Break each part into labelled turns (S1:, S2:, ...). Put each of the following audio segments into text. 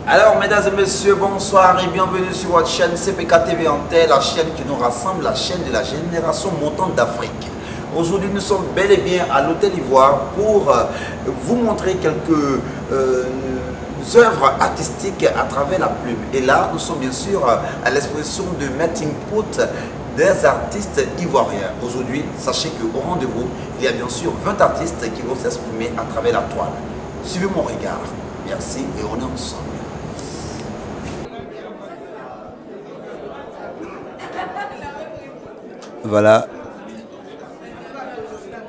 S1: Alors, mesdames et messieurs, bonsoir et bienvenue sur votre chaîne CPK TV Antel, la chaîne qui nous rassemble, la chaîne de la génération montante d'Afrique. Aujourd'hui, nous sommes bel et bien à l'Hôtel Ivoire pour vous montrer quelques œuvres artistiques à travers la plume. Et là, nous sommes bien sûr à l'exposition de melting pot des artistes ivoiriens. Aujourd'hui, sachez qu'au rendez-vous, il y a bien sûr 20 artistes qui vont s'exprimer à travers la toile. Suivez mon regard. Merci et on est ensemble. Voilà.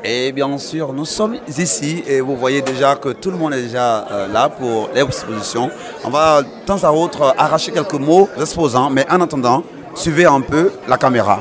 S1: Et bien sûr, nous sommes ici et vous voyez déjà que tout le monde est déjà là pour l'exposition. On va de temps à autre arracher quelques mots aux exposants, mais en attendant, suivez un peu la caméra.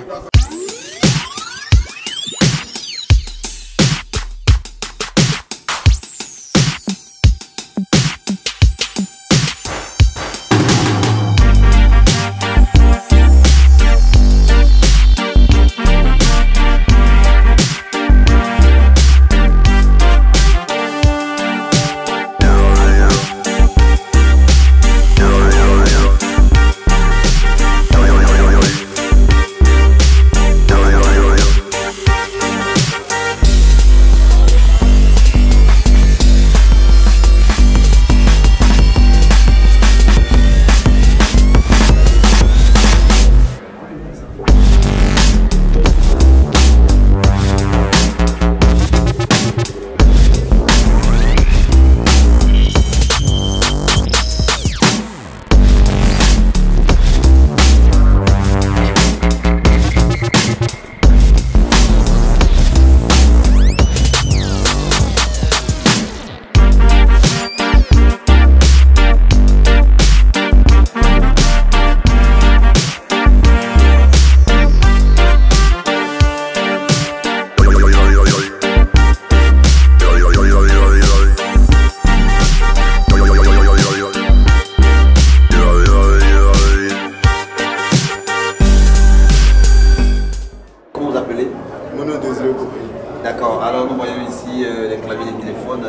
S1: D'accord, alors nous voyons ici les claviers de téléphone.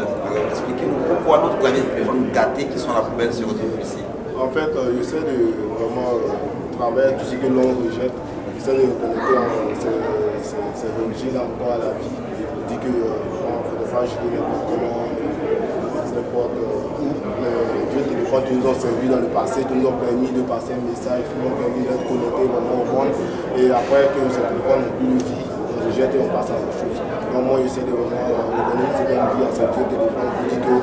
S1: Expliquez-nous pourquoi notre clavier de téléphone gâtés qui sont à la poubelle se retrouvent ici.
S2: En fait, j'essaie de vraiment travailler tout ce que l'on rejette. J'essaie de connecter ces origines encore à la vie. Je dis que on ne faudrait pas jeter n'importe où. Les vieux téléphones qui nous ont servi dans le passé, qui nous ont permis de passer un message, qui nous ont permis d'être connectés vraiment au monde. Et après que ces téléphones n'ont plus de vie, on rejette et on passe à autre chose. Donc moi j'essaie de vraiment redonner une seconde vie à ces vieux téléphones pour dire que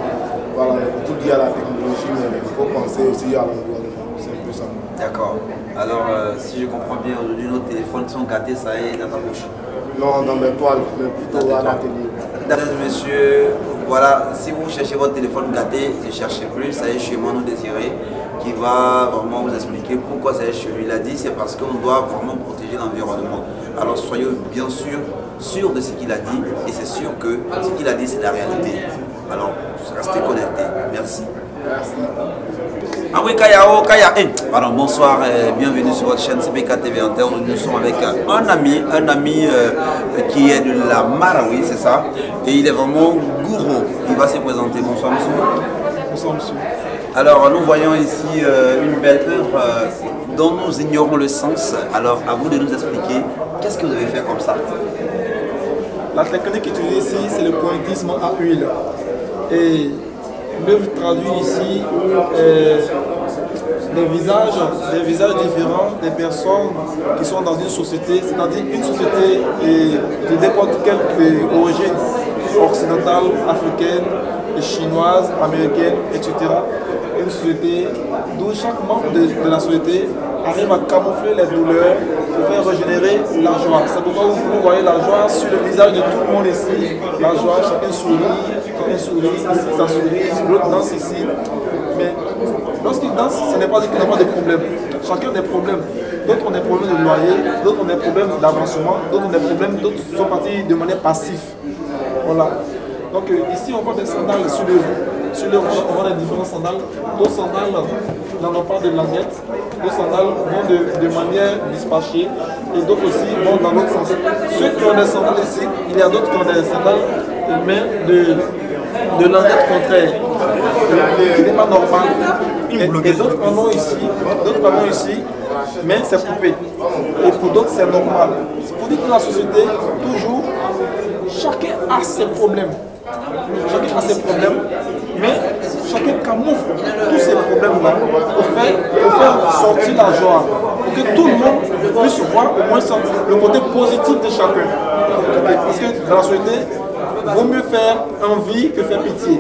S2: voilà, on est beaucoup lié à la technologie, mais il faut penser aussi à l'environnement. C'est un peu ça.
S1: D'accord. Alors si je comprends bien, aujourd'hui nos téléphones sont gâtés, ça est dans ta bouche.
S2: Non, dans mes toiles, mais plutôt à la télé.
S1: Mesdames et messieurs, voilà, si vous cherchez votre téléphone gâté, ne cherchez plus, ça y est chez moi nous Désiré, qui va vraiment vous expliquer pourquoi ça y est chez lui. Il a dit c'est parce qu'on doit vraiment protéger l'environnement. Alors soyez bien sûr de ce qu'il a dit, et c'est sûr que ce qu'il a dit c'est la réalité. Alors restez connectés. Merci.
S2: Merci.
S1: Ah oui, Kaya. Pardon, bonsoir et bienvenue sur votre chaîne CPK TV Antel. Nous sommes avec un ami qui est de la Marawi, c'est ça. Et il est vraiment gourou. Il va se présenter. Bonsoir, monsieur.
S2: Bonsoir, monsieur.
S1: Alors, nous voyons ici une belle œuvre dont nous ignorons le sens. Alors, à vous de nous expliquer qu'est-ce que vous devez faire comme ça.
S3: La technique utilisée ici, c'est le pointillisme à huile. Et l'œuvre traduit ici des visages différents des personnes qui sont dans une société, c'est-à-dire une société de n'importe quelle origine, occidentale, africaine, chinoise, américaine, etc. Une société d'où chaque membre de la société arrive à camoufler les douleurs pour faire régénérer la joie. C'est pourquoi vous voyez la joie sur le visage de tout le monde ici. La joie, chacun sourit, ici ça sourit, l'autre danse ici. Mais lorsqu'il danse, ce n'est pas qu'il n'y a pas de problème. Chacun a des problèmes. D'autres ont des problèmes de loyer, d'autres ont des problèmes d'avancement, d'autres ont des problèmes, d'autres sont partis de manière passive. Voilà. Donc ici on voit des sandales sur le on voit des différents sandales. D'autres sandales n'en ont pas de languette, d'autres sandales vont de manière dispatchée et d'autres aussi vont dans l'autre sens. Ceux qui ont des sandales ici, il y a d'autres qui ont des sandales mais de langage contraire, qui n'est pas normal. Et d'autres en ont ici, mais c'est coupé. Et pour d'autres, c'est normal. C'est pour dire que dans la société, toujours, chacun a ses problèmes. Chacun a ses problèmes, mais chacun camoufle tous ces problèmes-là pour faire sortir la joie, pour que tout le monde puisse voir au moins le côté positif de chacun. Parce que dans la société, il vaut mieux faire envie que faire pitié.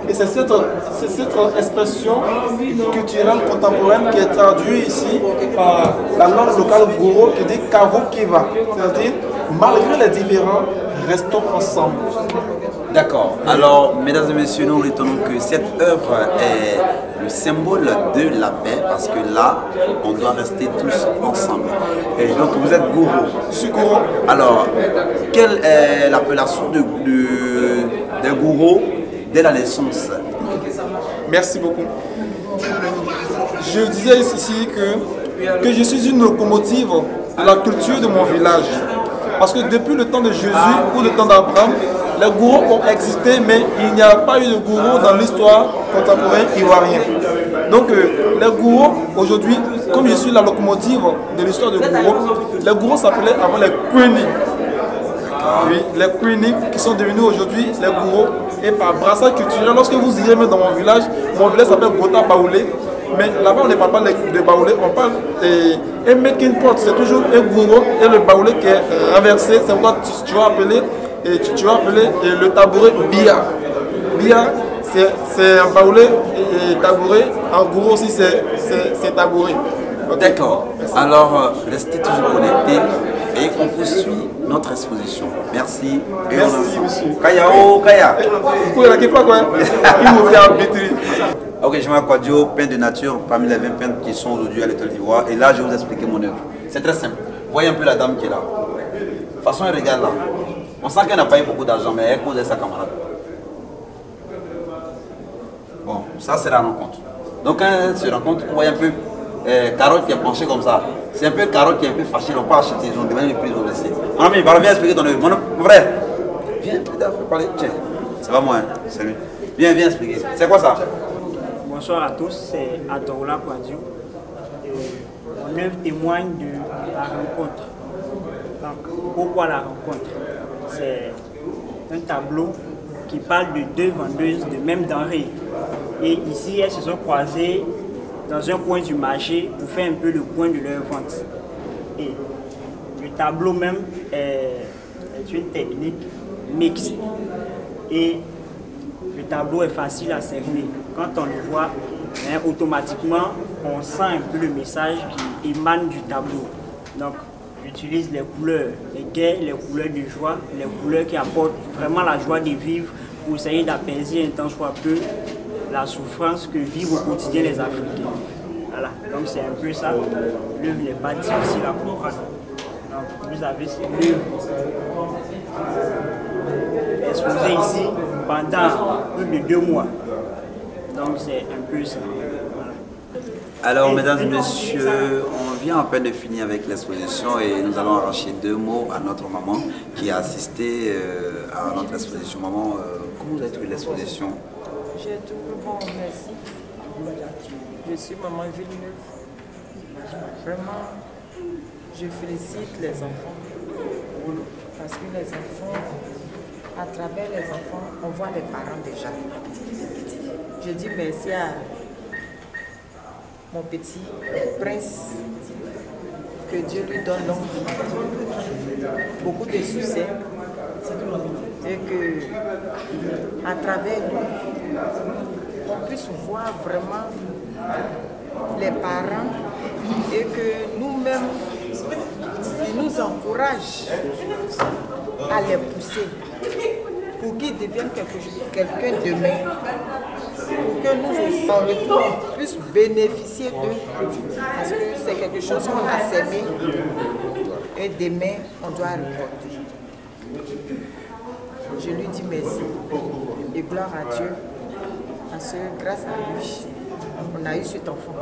S3: Et c'est cette expression culturelle contemporaine qui est traduite ici par la langue locale Goro qui dit Kavo Kiva. C'est-à-dire, malgré les différends, restons ensemble.
S1: D'accord. Alors, mesdames et messieurs, nous retenons que cette œuvre est le symbole de la paix parce que là, on doit rester tous ensemble. Et donc, vous êtes gourou.
S3: Je suis gourou.
S1: Alors, quelle est l'appellation de gourou dès la naissance?
S3: Merci beaucoup. Je disais ici que je suis une locomotive de la culture de mon village. Parce que depuis le temps de Jésus ou le temps d'Abraham, les gourous ont existé, mais il n'y a pas eu de gourou dans l'histoire contemporaine ivoirienne. Donc les gourous, aujourd'hui, comme je suis la locomotive de l'histoire de gourous, les gourous s'appelaient avant les Kwini. Oui, les Kwini qui sont devenus aujourd'hui les gourous. Et par brassage culturel, lorsque vous irez même dans mon village s'appelle Gota Baoulé. Mais là-bas, on ne parle pas de baoulé, on parle de making pot, c'est toujours un gourou et le baoulé qui est renversé. C'est pourquoi tu vas appeler le tabouret bia. Bia, c'est un baoulé et tabouret. En gourou aussi, c'est tabouret. Okay.
S1: D'accord. Alors, restez toujours connectés et on poursuit notre exposition. Merci. Et
S3: merci, monsieur.
S1: Kaya, oh, Kaya.
S3: Il me fait arbitrer.
S1: Ok, je m'appelle Quadio, peintre de nature parmi les 20 peintres qui sont aujourd'hui à l'Étoile d'Ivoire. Et là, je vais vous expliquer mon œuvre. C'est très simple. Voyez un peu la dame qui est là. De toute façon, elle regarde là. On sent qu'elle n'a pas eu beaucoup d'argent, mais elle cause sa camarade. Bon, ça c'est la rencontre. Donc quand elle se rencontre, on voit un peu Carotte qui est penchée comme ça. C'est un peu Carotte qui est un peu fâchée, ils n'ont pas acheté, ils ont demandé le prix, ils ont laissé. Mon ami, viens expliquer ton œuvre. Mon frère, viens parler. Tiens, c'est pas moi, hein. C'est lui. Viens expliquer. C'est quoi ça?
S4: Bonsoir à tous, c'est Adorola Quadio. Mon œuvre témoigne de la rencontre. Donc, pourquoi la rencontre? C'est un tableau qui parle de deux vendeuses de même denrée. Et ici, elles se sont croisées dans un coin du marché pour faire un peu le point de leur vente. Et le tableau même est une technique mixte. Et le tableau est facile à cerner. Quand on le voit, automatiquement, on sent un peu le message qui émane du tableau. Donc, j'utilise les couleurs, les gaies, les couleurs de joie, les couleurs qui apportent vraiment la joie de vivre pour essayer d'apaiser un tant soit peu la souffrance que vivent au quotidien les Africains. Voilà, donc c'est un peu ça. L'œuvre n'est pas difficile à comprendre. Donc, vous avez l'œuvre exposée ici pendant plus de 2 mois. Donc c'est un peu ça. Voilà.
S1: Alors, mesdames et messieurs, on vient à peine de finir avec l'exposition et nous allons arracher 2 mots à notre maman qui a assisté à notre exposition. Maman, comment vous avez trouvé l'exposition?
S5: J'ai trouvé bon, merci. Je suis maman Villeneuve. Vraiment, je félicite les enfants. Parce que les enfants, à travers les enfants, on voit les parents déjà. Je dis merci à mon petit prince, que Dieu lui donne longue vie, beaucoup de succès, et que à travers lui, on puisse voir vraiment les parents et que nous-mêmes, ils nous encouragent à les pousser pour qu'ils deviennent quelqu'un demain, pour que nous, en retour, puissions bénéficier d'eux, parce que c'est quelque chose qu'on a semé et demain, on doit récolter. Je lui dis merci et gloire à Dieu, parce que grâce à lui, on a eu cet enfant.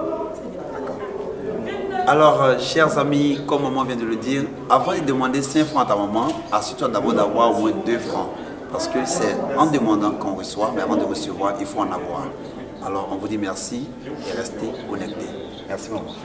S1: Alors, chers amis, comme maman vient de le dire, avant de demander 5 francs à ta maman, assure-toi d'abord d'avoir au moins 2 francs. Parce que c'est en demandant qu'on reçoit, mais avant de recevoir, il faut en avoir. Alors on vous dit merci et restez connectés. Merci beaucoup.